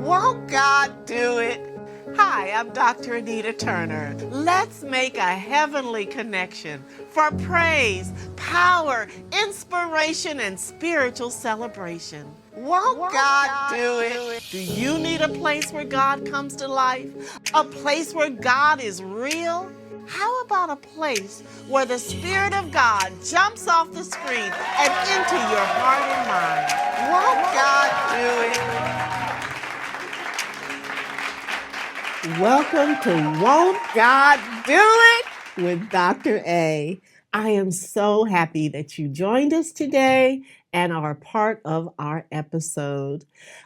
Won't God do it? Hi, I'm Dr. Anita Turner. Let's make a heavenly connection for praise, power, inspiration, and spiritual celebration. Won't God do it? Do you need a place where God comes to life? A place where God is real? How about a place where the Spirit of God jumps off the screen and into your heart and mind? Won't God do it? Welcome to Won't God Do It with Dr. A. I am so happy that you joined us today and are part of our episode.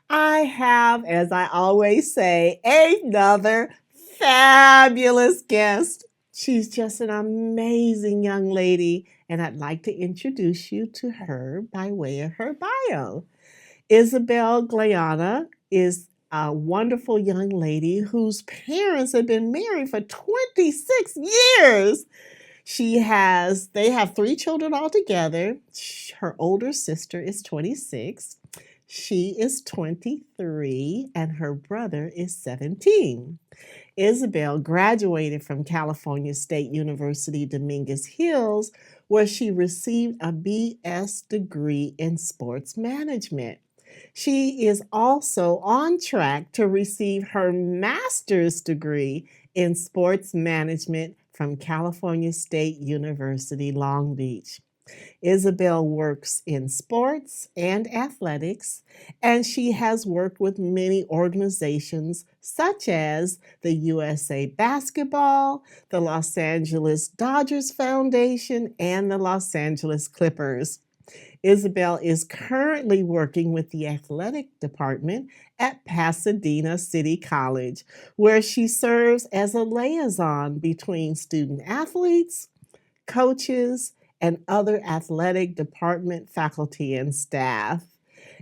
I have, as I always say, another fabulous guest. She's just an amazing young lady, and I'd like to introduce you to her by way of her bio. Isabel Gleana is a wonderful young lady whose parents have been married for 26 years. They have 3 children altogether. Her older sister is 26. She is 23 and her brother is 17. Isabel graduated from California State University, Dominguez Hills, where she received a BS degree in sports management. She is also on track to receive her master's degree in sports management from California State University, Long Beach. Isabel works in sports and athletics, and she has worked with many organizations such as the USA Basketball, the Los Angeles Dodgers Foundation, and the Los Angeles Clippers. Isabel is currently working with the athletic department at Pasadena City College, where she serves as a liaison between student athletes, coaches, and other athletic department faculty and staff.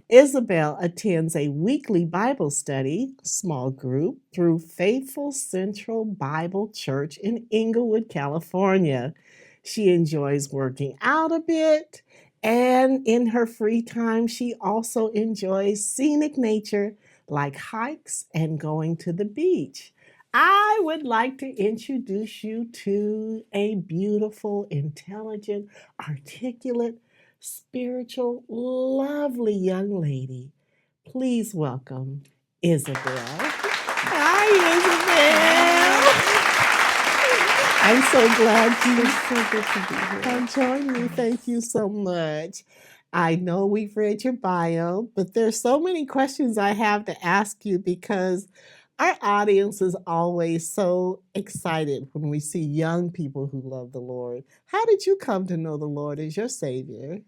Isabel attends a weekly Bible study small group through Faithful Central Bible Church in Inglewood, California. She enjoys working out a bit, and in her free time, she also enjoys scenic nature like hikes and going to the beach. I would like to introduce you to a beautiful, intelligent, articulate, spiritual, lovely young lady. Please welcome Isabel. Hi, Isabel. I'm so glad you have joined me. Thank you so much. I know we've read your bio, but there's so many questions I have to ask you because our audience is always so excited when we see young people who love the Lord. How did you come to know the Lord as your Savior?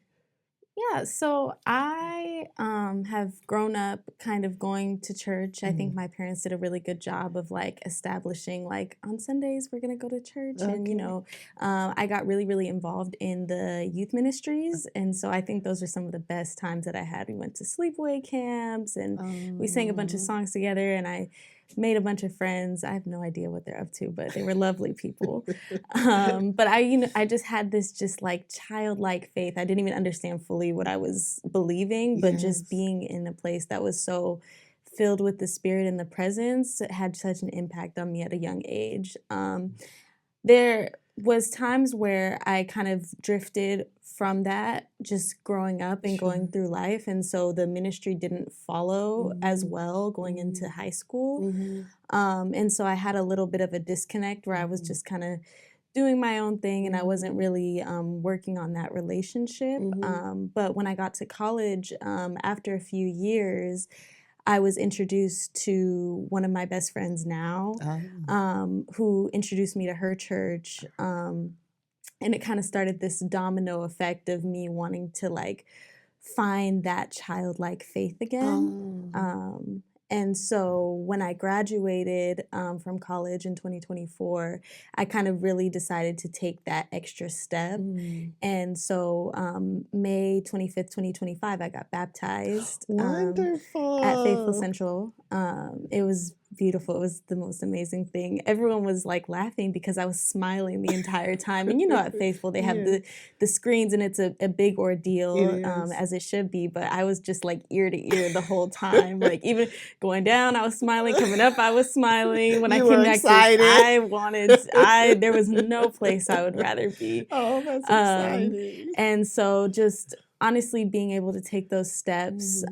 Yeah, so I have grown up kind of going to church. I think my parents did a really good job of like establishing like on Sundays we're gonna go to church, and I got really really involved in the youth ministries, and so I think those are some of the best times that I had. We went to sleepaway camps and we sang a bunch of songs together, and I made a bunch of friends. I have no idea what they're up to, but they were lovely people. But I just had this just like childlike faith. I didn't even understand fully what I was believing, but just being in a place that was so filled with the Spirit and the presence had such an impact on me at a young age. There was times where I kind of drifted from that, just growing up and going through life, and so the ministry didn't follow as well going into high school. And so I had a little bit of a disconnect where I was just kind of doing my own thing, and I wasn't really working on that relationship. But when I got to college, after a few years, I was introduced to one of my best friends now, who introduced me to her church. And it kind of started this domino effect of me wanting to like find that childlike faith again. And so when I graduated from college in 2024, I kind of really decided to take that extra step. And so May 25th, 2025, I got baptized Wonderful. at Faithful Central. It was beautiful. It was the most amazing thing. Everyone was like laughing because I was smiling the entire time. And at Faithful, they have the screens, and it's a big ordeal, as it should be. But I was just like ear to ear the whole time. Like even going down, I was smiling. Coming up, I was smiling. When I came back, there was no place I would rather be. Oh, that's exciting. And so just honestly being able to take those steps,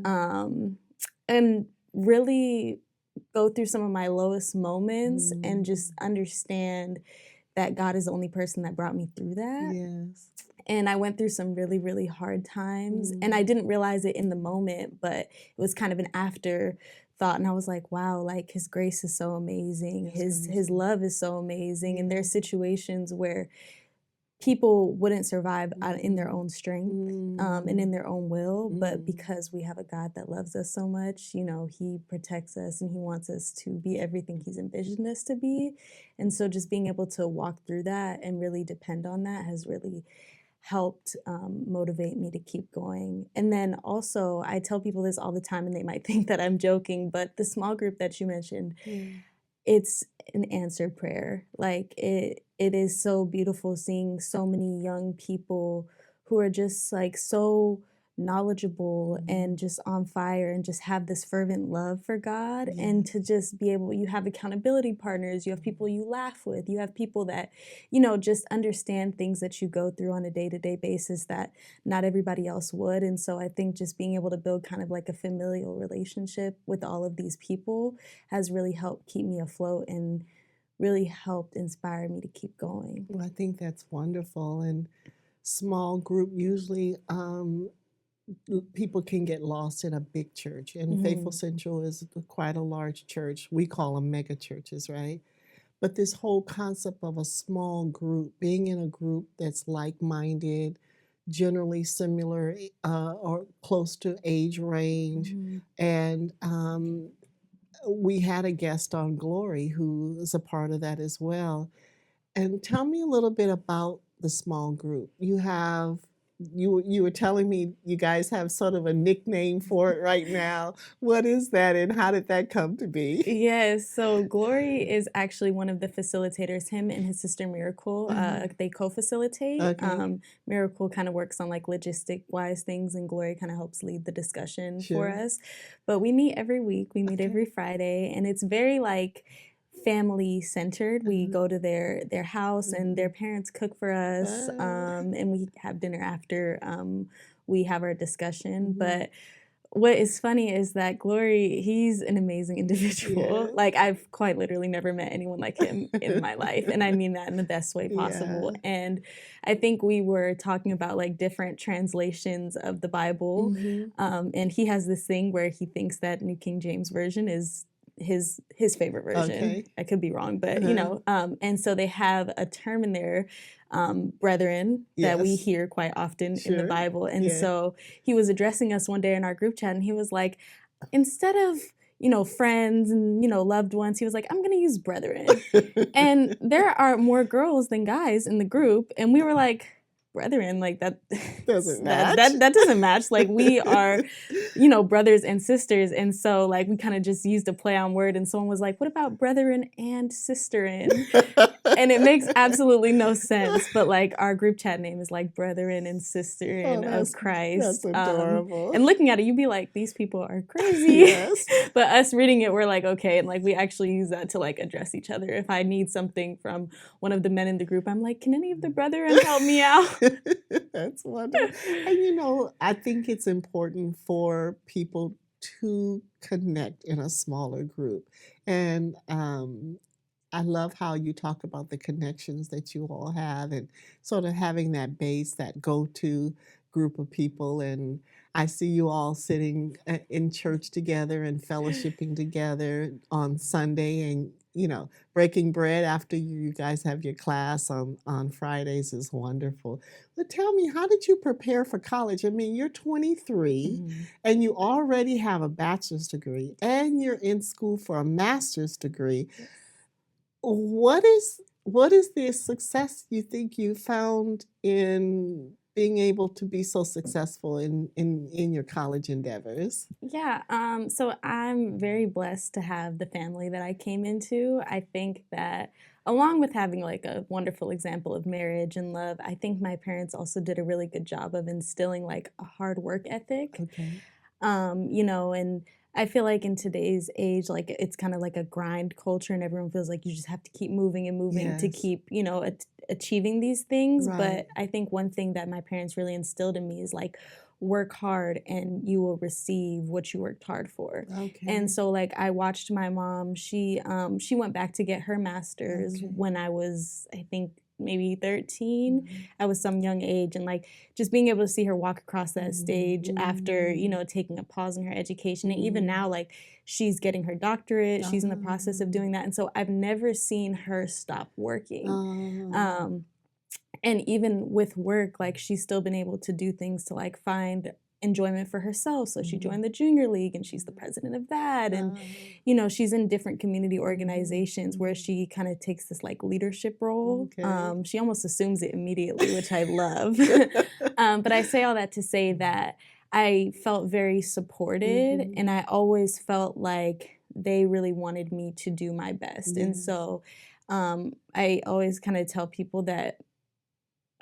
and really go through some of my lowest moments and just understand that God is the only person that brought me through that. Yes. And I went through some really, really hard times, and I didn't realize it in the moment, but it was kind of an afterthought. And I was like, wow, like His grace is so amazing. His love is so amazing. And there's situations where people wouldn't survive in their own strength, and in their own will, but because we have a God that loves us so much, He protects us and He wants us to be everything He's envisioned us to be. And so just being able to walk through that and really depend on that has really helped motivate me to keep going. And then also, I tell people this all the time and they might think that I'm joking, but the small group that you mentioned, it's an answered prayer. Like it is so beautiful seeing so many young people who are just like so knowledgeable and just on fire and just have this fervent love for God, and to just be able, you have accountability partners, you have people you laugh with, you have people that, just understand things that you go through on a day-to-day basis that not everybody else would. And so I think just being able to build kind of like a familial relationship with all of these people has really helped keep me afloat and really helped inspire me to keep going. Well, I think that's wonderful. And small group, usually people can get lost in a big church. And Faithful Central is quite a large church. We call them mega churches, right? But this whole concept of a small group, being in a group that's like-minded, generally similar or close to age range. And we had a guest on Glory who is a part of that as well. And tell me a little bit about the small group. You were telling me you guys have sort of a nickname for it right now. What is that, and how did that come to be? Yes, so Glory is actually one of the facilitators. Him and his sister Miracle, they co-facilitate. Okay. Miracle kind of works on like logistic-wise things, and Glory kind of helps lead the discussion for us. But we meet every week. We meet every Friday, and it's very like family centered. We go to their house, and their parents cook for us, and we have dinner after we have our discussion. But what is funny is that Glory, he's an amazing individual. Like I've quite literally never met anyone like him in my life, and I mean that in the best way possible. And I think we were talking about like different translations of the Bible, and he has this thing where he thinks that New King James Version is his favorite version. I could be wrong, but and so they have a term in there, brethren, that we hear quite often in the Bible. And so he was addressing us one day in our group chat, and he was like, instead of friends and loved ones, he was like, I'm gonna use brethren. And there are more girls than guys in the group, and we were like, brethren, like that doesn't match. That doesn't match. Like we are, brothers and sisters. And so like we kind of just used a play on word, and someone was like, what about brethren and sisterin? And it makes absolutely no sense. But like our group chat name is like Brethren and Sisterin of Christ. That's adorable. And looking at it, you'd be like, these people are crazy. But us reading it, we're like, okay. And like we actually use that to like address each other. If I need something from one of the men in the group, I'm like, can any of the brethren help me out? That's wonderful. And I think it's important for people to connect in a smaller group. And I love how you talk about the connections that you all have and sort of having that base, that go-to group of people. And I see you all sitting in church together and fellowshipping together on Sunday, and breaking bread after you guys have your class on Fridays is wonderful. But tell me, how did you prepare for college? I mean, you're 23 and you already have a bachelor's degree and you're in school for a master's degree. What is the success you think you found in being able to be so successful in your college endeavors? Yeah, so I'm very blessed to have the family that I came into. I think that along with having like a wonderful example of marriage and love, I think my parents also did a really good job of instilling like a hard work ethic. Okay. And I feel like in today's age, like it's kind of like a grind culture, and everyone feels like you just have to keep moving and moving to Yes. keep, achieving these things. Right. But I think one thing that my parents really instilled in me is like work hard and you will receive what you worked hard for. Okay. And so like I watched my mom, she went back to get her master's Okay. when I was, I think, maybe 13. Mhm. I was some young age, and like just being able to see her walk across that stage after, Mhm. taking a pause in her education. And even Mhm. now, like she's getting her doctorate, she's in the process of Ah. doing that. And so I've never seen her stop working. Ah. Um, and even with work, like she's still been able to do things to like find enjoyment for herself. So she Mhm. joined the junior league and she's the president of that. And, Ah. she's in different community organizations where Mhm. she kind of takes this like leadership role. Okay. She almost assumes it immediately, which I love. But I say all that to say that I felt very supported, and I always felt like they really wanted me to do my best. And Yes. so I always kind of tell people that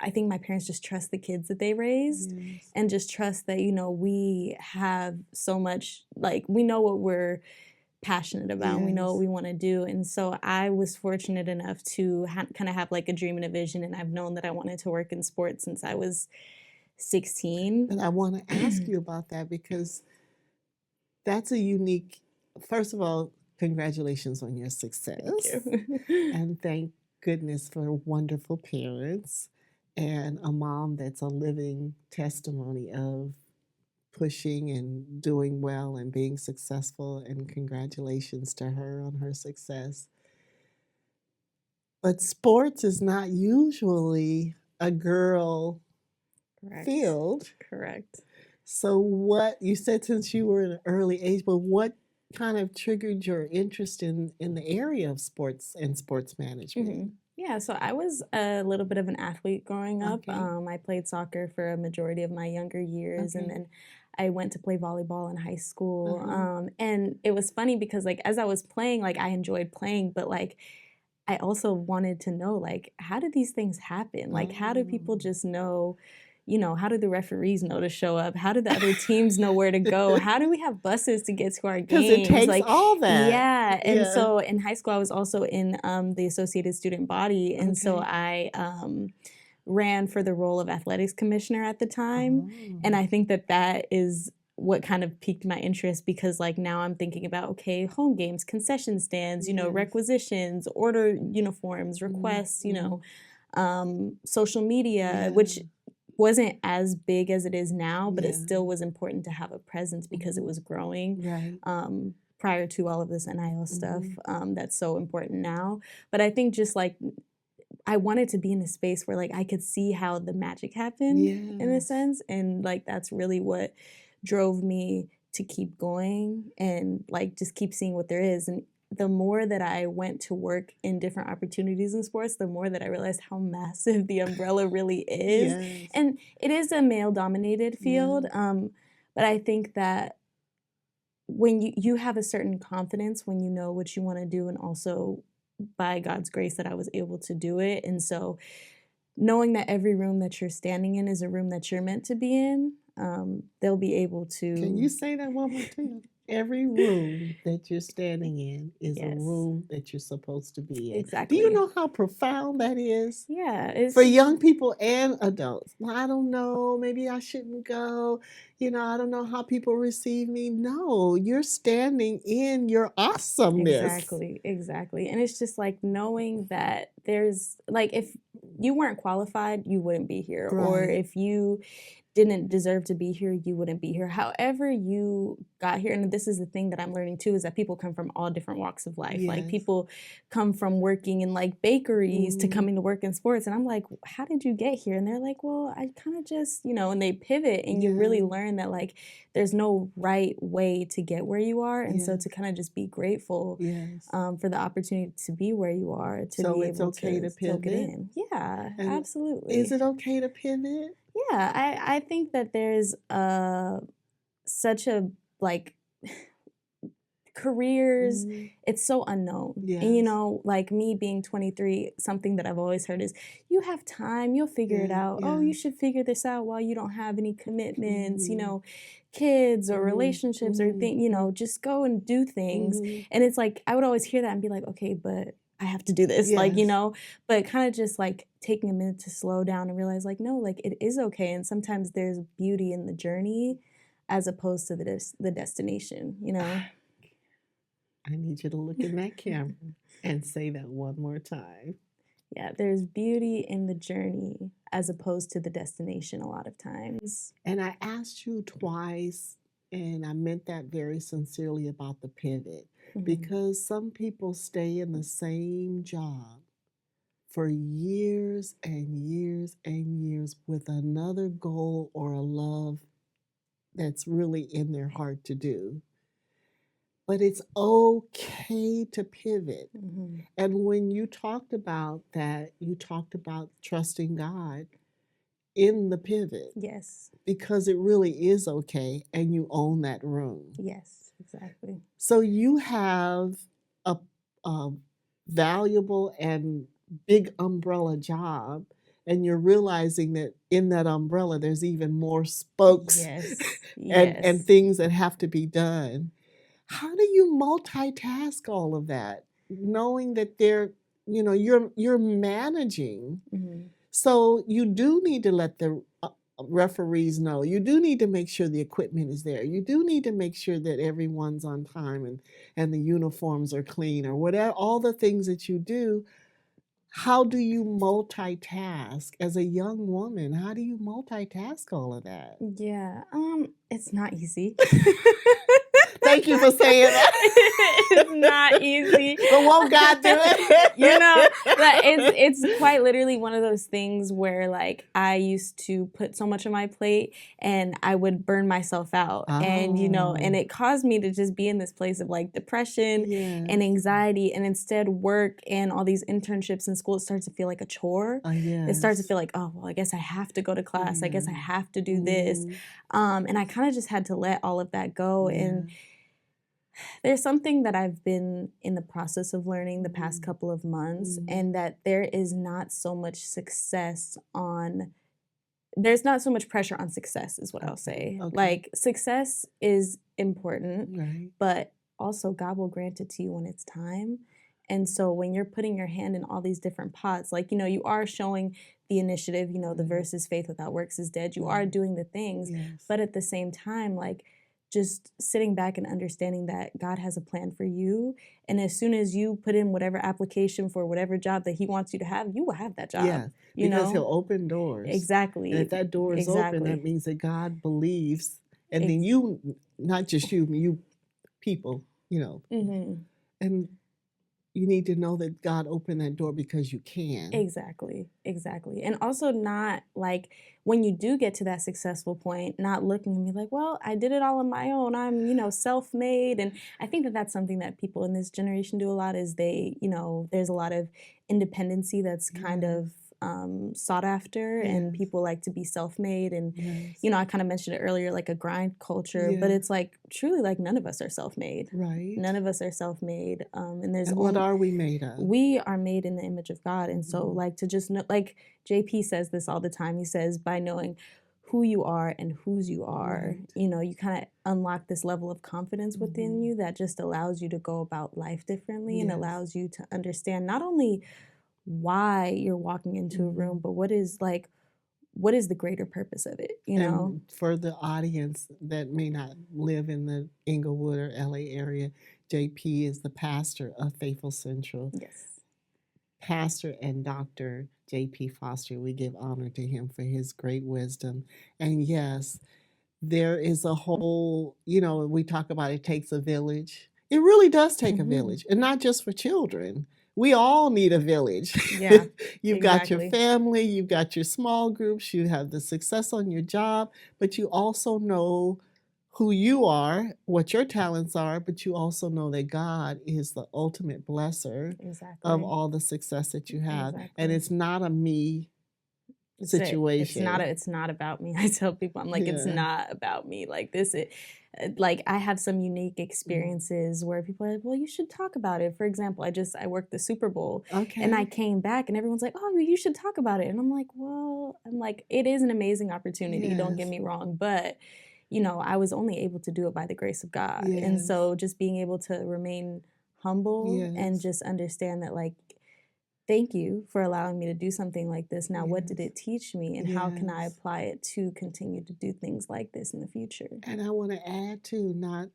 I think my parents just trust the kids that they raised, Yes. and just trust that, we have so much, like, we know what we're passionate about and we know what Yes. we want to do. And so I was fortunate enough to kind of have like a dream and a vision. And I've known that I wanted to work in sports since I was 16. And I want to ask you about that because that's a unique, first of all, congratulations on your success. Thank you. And thank goodness for wonderful parents and a mom that's a living testimony of pushing and doing well and being successful. And congratulations to her on her success. But sports is not usually a girl Correct. field. Correct. So what you said since you were at an early age, but what kind of triggered your interest in the area of sports and sports management? Yeah, so I was a little bit of an athlete growing up. Okay. I played soccer for a majority of my younger years, and Okay. then I went to play volleyball in high school. Uh-huh. And it was funny because, like, as I was playing, like, I enjoyed playing, but like, I also wanted to know, like, how did these things happen? Like, how do people Oh. just know? How do the referees know to show up? How do the other teams know where to go? How do we have buses to get to our Because it games? takes Like, all that. yeah. And Yeah. so in high school, I was also in the Associated Student Body. And so Okay. I ran for the role of athletics commissioner at the time. And Oh. I think that is what kind of piqued my interest, because like now I'm thinking about, okay, home games, concession stands, Yes. requisitions, order uniforms, requests, social media, which Yeah. wasn't as big as it is now, but it Yeah. still was important to have a presence because it was growing Right. prior to all of this NIL stuff that's so important now. But I think just like I wanted to be in a space where like I could see how the magic happened in a Yes. sense, and like that's really what drove me to keep going and like just keep seeing what there is. And the more that I went to work in different opportunities in sports, the more that I realized how massive the umbrella really is. Yes. And it is a male dominated field. Yeah. But I think that when you have a certain confidence when you know what you want to do, and also by God's grace that I was able to do it. And so knowing that every room that you're standing in is a room that you're meant to be in, they'll be able to. Can you say that one more time? Every room that you're standing in is a Yes. room that you're supposed to be in. Exactly. Do you know how profound that is? Yeah. For young people and adults. Well, I don't know, maybe I shouldn't go. I don't know how people receive me. No, you're standing in your awesomeness. Exactly. And it's just like knowing that there's like, if you weren't qualified, you wouldn't be here. Or Right. if you didn't deserve to be here, you wouldn't be here. However you got here, and this is the thing that I'm learning too, is that people come from all different walks of life. Like Yes. people come from working in like bakeries to coming to work in sports. And I'm like, how did you get here? And they're like, well, I kind of just, and they pivot, and you really Yeah. learn that like there's no right way to get where you are. And so Yeah. to kind of just be grateful Yes. for the opportunity to be where you are, to So be it's able okay to soak it pivot? in. Yeah, And absolutely. is it okay to pivot? I think that there's such a like careers, it's so unknown. Yes. And you know, like me being 23, something that I've always heard is you have time, you'll figure it out. Oh, you should figure this out while you don't have any commitments, you know, kids or relationships or things, you know, just go and do things. And it's like I would always hear that and be like, okay, but I have to do this, like, you know, but kind of just like taking a minute to slow down and realize like, no, like it is okay. And sometimes there's beauty in the journey as opposed to the destination, you know? I need you to look in that camera and say that one more time. Yeah, there's beauty in the journey as opposed to the destination a lot of times. And I asked you twice, and I meant that very sincerely about the pivot, because some people stay in the same job for years and years and years with another goal or a love that's really in their heart to do. But it's okay to pivot. And when you talked about that, you talked about trusting God in the pivot. Yes. Because it really is okay, and you own that room. Yes, exactly. So you have a valuable and big umbrella job, and you're realizing that in that umbrella there's even more spokes and things that have to be done. How do you multitask all of that, knowing that you're managing? So you do need to let the referees know. You do need to make sure the equipment is there. You do need to make sure that everyone's on time and the uniforms are clean or whatever, all the things that you do. How do you multitask as a young woman? How do you multitask all of that? Yeah, it's not easy. Thank you for saying that. It's not easy. But won't God do it? You know, but it's quite literally one of those things where like I used to put so much on my plate and I would burn myself out. And you know, and it caused me to just be in this place of like depression and anxiety, and instead work and all these internships in school, it starts to feel like a chore. It starts to feel like, oh well, I guess I have to go to class. I guess I have to do this. And I kind of just had to let all of that go. And there's something that I've been in the process of learning the past couple of months, and that there is not so much there's not so much pressure on success is what I'll say. Like success is important, but also God will grant it to you when it's time. And so when you're putting your hand in all these different pots, like, you know, you are showing the initiative, you know, the verse is faith without works is dead. You are doing the things, but at the same time, like, just sitting back and understanding that God has a plan for you. And as soon as you put in whatever application for whatever job that he wants you to have, you will have that job. Yeah, because he'll open doors. Exactly. And if that door is open, that means that God believes. And then you, not just you people, you know. And you need to know that God opened that door because you can. Exactly. And also not like when you do get to that successful point, not looking and be like, well, I did it all on my own. I'm, you know, self-made. And I think that that's something that people in this generation do a lot is they, you know, there's a lot of independency that's kind of sought after, and people like to be self-made. And, you know, I kind of mentioned it earlier, like a grind culture, but it's like truly like none of us are self-made. Right. None of us are self-made. And what are we made of? We are made in the image of God. And so like to just know, like JP says this all the time. He says, by knowing who you are and whose you are, you know, you kind of unlock this level of confidence within you that just allows you to go about life differently and allows you to understand not only why you're walking into a room, but what is the greater purpose of it, you know? And for the audience that may not live in the Inglewood or LA area, JP is the pastor of Faithful Central. Yes. Pastor and Dr. JP Foster, we give honor to him for his great wisdom. And yes, there is a whole, you know, we talk about it takes a village. It really does take a village, and not just for children. We all need a village. Yeah, You've got your family, you've got your small groups, you have the success on your job, but you also know who you are, what your talents are, but you also know that God is the ultimate blesser of all the success that you have. And it's not a me situation. It's not about me. I tell people, I'm like, it's not about me. Like like I have some unique experiences where people are like, well, you should talk about it. For example, I worked the Super Bowl and I came back and everyone's like, oh, you should talk about it. And I'm like, it is an amazing opportunity. Don't get me wrong. But, I was only able to do it by the grace of God. And so just being able to remain humble and just understand that, like, thank you for allowing me to do something like this. Now, what did it teach me, and how can I apply it to continue to do things like this in the future? And I want to add too, not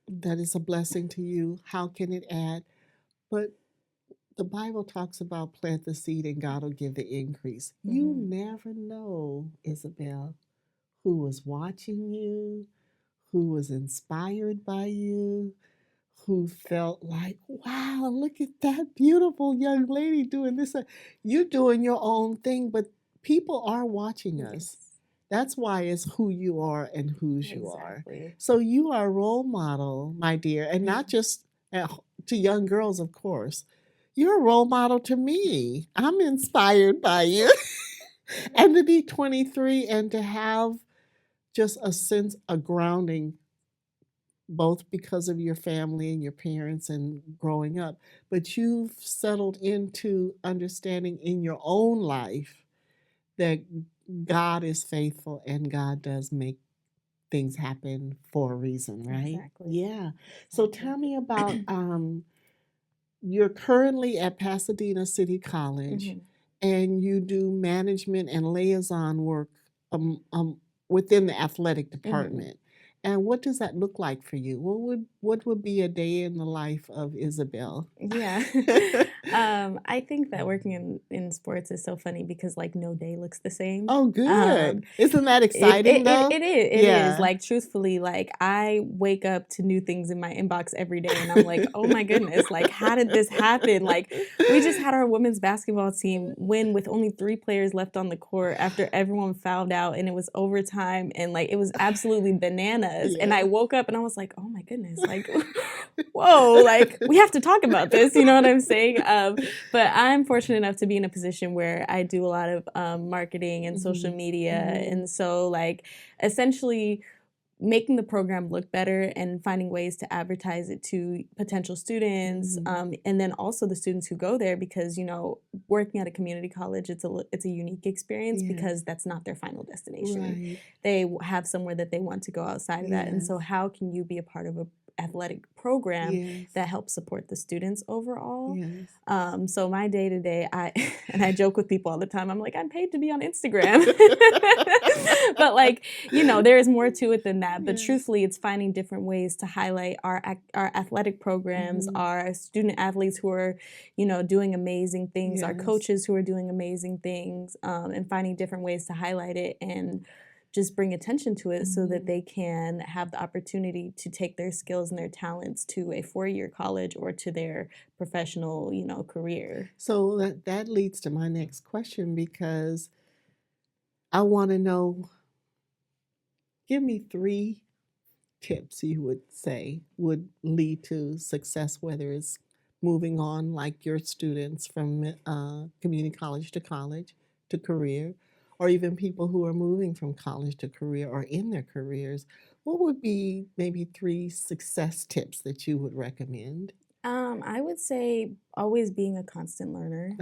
that it's a blessing to you. How can it add? But the Bible talks about plant the seed and God will give the increase. You never know, Isabel, who was watching you, who was inspired by you, who felt like, wow, look at that beautiful young lady doing this. You're doing your own thing, but people are watching us. That's why it's who you are and whose you are. So you are a role model, my dear, and not just to young girls, of course. You're a role model to me. I'm inspired by you. And to be 23 and to have just a sense of grounding, both because of your family and your parents and growing up, but you've settled into understanding in your own life that God is faithful and God does make things happen for a reason, right? Exactly. Yeah. So tell me about, you're currently at Pasadena City College and you do management and liaison work within the athletic department. And what does that look like for you? What would be a day in the life of Isabel? Yeah. I think that working in sports is so funny because, like, no day looks the same. Oh, good. Isn't that exciting, though? It is. Like, truthfully, like, I wake up to new things in my inbox every day, and I'm like, oh my goodness, like, how did this happen? Like, we just had our women's basketball team win with only 3 players left on the court after everyone fouled out, and it was overtime, and, like, it was absolutely bananas. And I woke up, and I was like, oh my goodness, like, whoa, like, we have to talk about this, you know what I'm saying? But I'm fortunate enough to be in a position where I do a lot of marketing and social media. And so, like, essentially making the program look better and finding ways to advertise it to potential students, and then also the students who go there, because, working at a community college, it's a unique experience because that's not their final destination. Right. They have somewhere that they want to go outside of that. And so how can you be a part of a athletic program that helps support the students overall? So my day to day, I joke with people all the time. I'm like, I'm paid to be on Instagram. But, like, there is more to it than that. But truthfully, it's finding different ways to highlight our athletic programs, our student athletes who are, doing amazing things, our coaches who are doing amazing things, and finding different ways to highlight it and just bring attention to it so that they can have the opportunity to take their skills and their talents to a 4-year college or to their professional, career. So that leads to my next question, because I want to know, give me 3 tips you would say would lead to success, whether it's moving on like your students from community college to career, or even people who are moving from college to career or in their careers. What would be maybe 3 success tips that you would recommend? I would say always being a constant learner.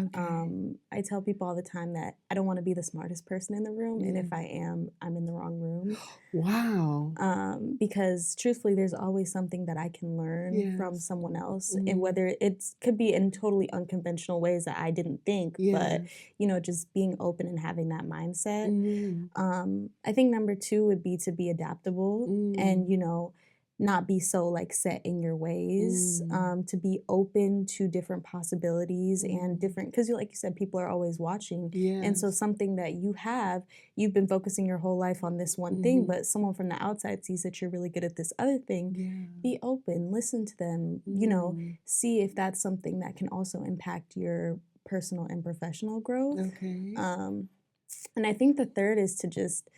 I tell people all the time that I don't want to be the smartest person in the room, and if I am, I'm in the wrong room. Wow. Because truthfully, there's always something that I can learn from someone else, and whether it could be in totally unconventional ways that I didn't think, but just being open and having that mindset. I think number 2 would be to be adaptable and not be so, like, set in your ways, to be open to different possibilities and different, because like you said, people are always watching. And so something that you've been focusing your whole life on this one thing, but someone from the outside sees that you're really good at this other thing. Be open, listen to them, see if that's something that can also impact your personal and professional growth. And I think the third is to just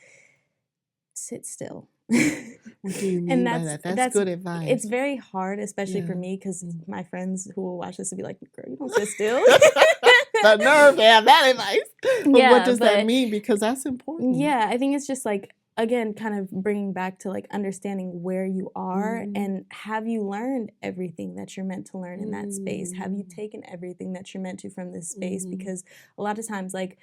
sit still. What do you mean by that? That's good advice. It's very hard, especially for me, because my friends who will watch this will be like, girl, you don't sit still. the nerve to have that advice. But Yeah, what does that but mean? Because that's important. yeah, I think it's just like, again, kind of bringing back to like understanding where you are and have you learned everything that you're meant to learn in that space? Have you taken everything that you're meant to from this space? Because a lot of times, like,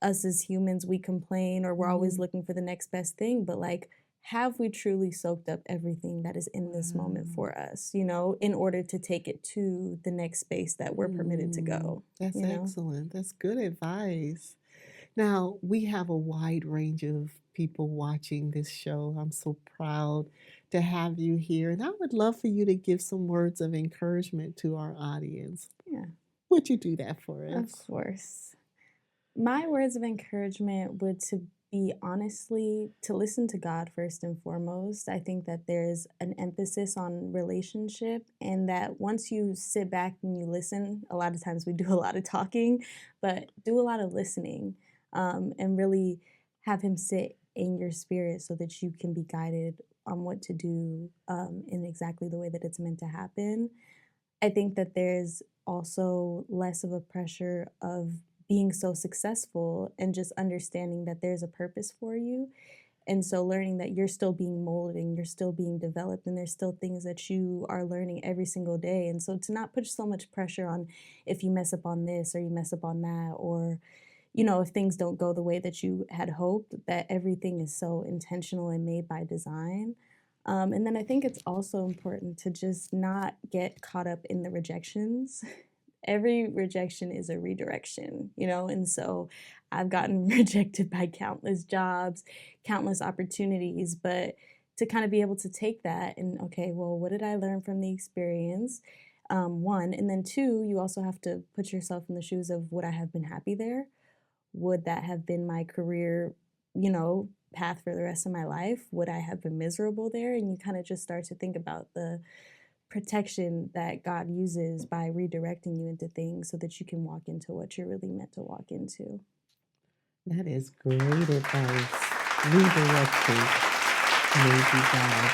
us as humans, we complain or we're always looking for the next best thing, but like, have we truly soaked up everything that is in this moment for us, you know, in order to take it to the next space that we're permitted to go? That's excellent. That's good advice. Now, we have a wide range of people watching this show. I'm so proud to have you here, and I would love for you to give some words of encouragement to our audience. Yeah. Would you do that for us? Of course. My words of encouragement would to be honestly to listen to God first and foremost. I think that there's an emphasis on relationship, and that once you sit back and you listen, a lot of times we do a lot of talking, but do a lot of listening, and really have Him sit in your spirit so that you can be guided on what to do, in exactly the way that it's meant to happen. I think that there's also less of a pressure of being so successful and just understanding that there's a purpose for you. And so learning that you're still being molded and you're still being developed and there's still things that you are learning every single day. And so to not put so much pressure on if you mess up on this or you mess up on that, or, you know, if things don't go the way that you had hoped, that everything is so intentional and made by design. And then I think it's also important to just not get caught up in the rejections. Every rejection is a redirection, you know? And so I've gotten rejected by countless jobs, countless opportunities, but to kind of be able to take that and, okay, well, what did I learn from the experience? One, and then two, you also have to put yourself in the shoes of, would I have been happy there? Would that have been my career, you know, path for the rest of my life? Would I have been miserable there? And you kind of just start to think about the protection that God uses by redirecting you into things so that you can walk into what you're really meant to walk into. That is great advice. Redirection. Maybe God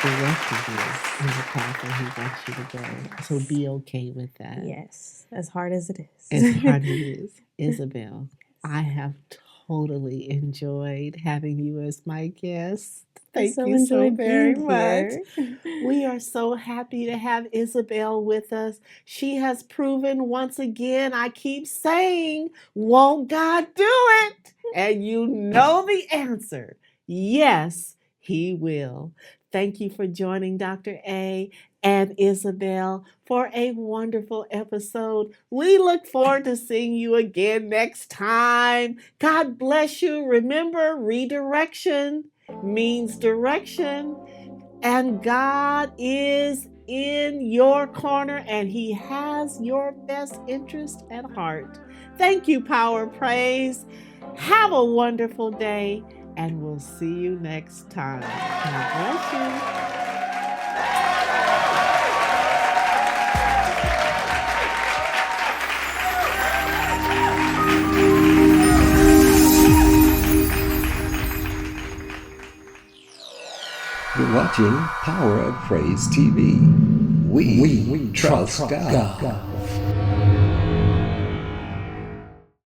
directed you in the path that He wants you to go. So be okay with that. Yes, as hard as it is. As hard as it is. Isabel, I have totally enjoyed having you as my guest. Thank you so very much. We are so happy to have Isabel with us. She has proven once again, I keep saying, won't God do it? And you know the answer. Yes, He will. Thank you for joining Dr. A and Isabel for a wonderful episode. We look forward to seeing you again next time. God bless you. Remember, redirection means direction, and God is in your corner and He has your best interest at heart. Thank you, Power Praise. Have a wonderful day, and we'll see you next time. God bless you. You're watching Power of Praise TV. We trust God.